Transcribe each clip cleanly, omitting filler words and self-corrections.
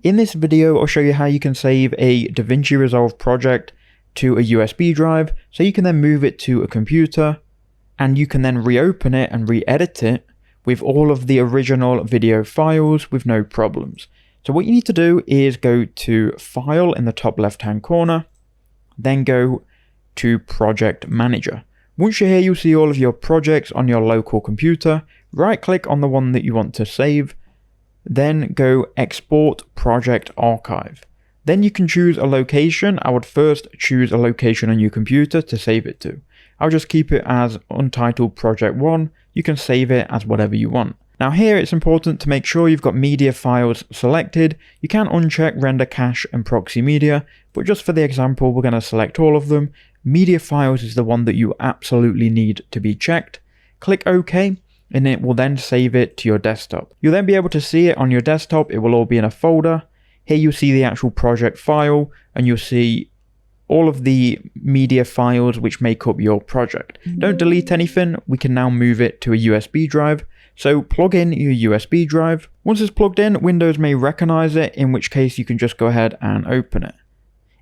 In this video, I'll show you how you can save a DaVinci Resolve project to a USB drive so you can then move it to a computer and you can then reopen it and re-edit it with all of the original video files with no problems. So what you need to do is go to File in the top left-hand corner, then go to Project Manager. Once you're here, you'll see all of your projects on your local computer. Right-click on the one that you want to save, then go Export Project Archive. Then you can choose a location. I would first choose a location on your computer to save it to. I'll just keep it as Untitled Project 1. You can save it as whatever you want. Now here it's important to make sure you've got media files selected. You can uncheck render cache and proxy media, but just for the example, we're going to select all of them. Media files is the one that you absolutely need to be checked. Click OK, and it will then save it to your desktop. You'll then be able to see it on your desktop. It will all be in a folder. Here you'll see the actual project file, and you'll see all of the media files which make up your project. Don't delete anything. We can now move it to a USB drive. So plug in your USB drive. Once it's plugged in, Windows may recognize it, in which case you can just go ahead and open it.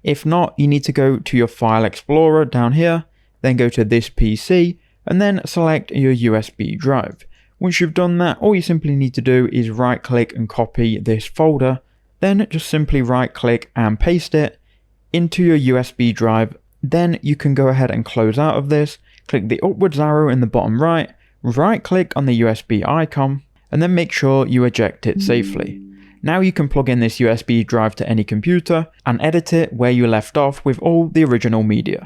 If not, you need to go to your File Explorer down here, then go to this PC, and then select your USB drive. Once you've done that, all you simply need to do is right click and copy this folder, then just simply right click and paste it into your USB drive. Then you can go ahead and close out of this, click the upwards arrow in the bottom right, right click on the USB icon, and then make sure you eject it safely. Now you can plug in this USB drive to any computer and edit it where you left off with all the original media.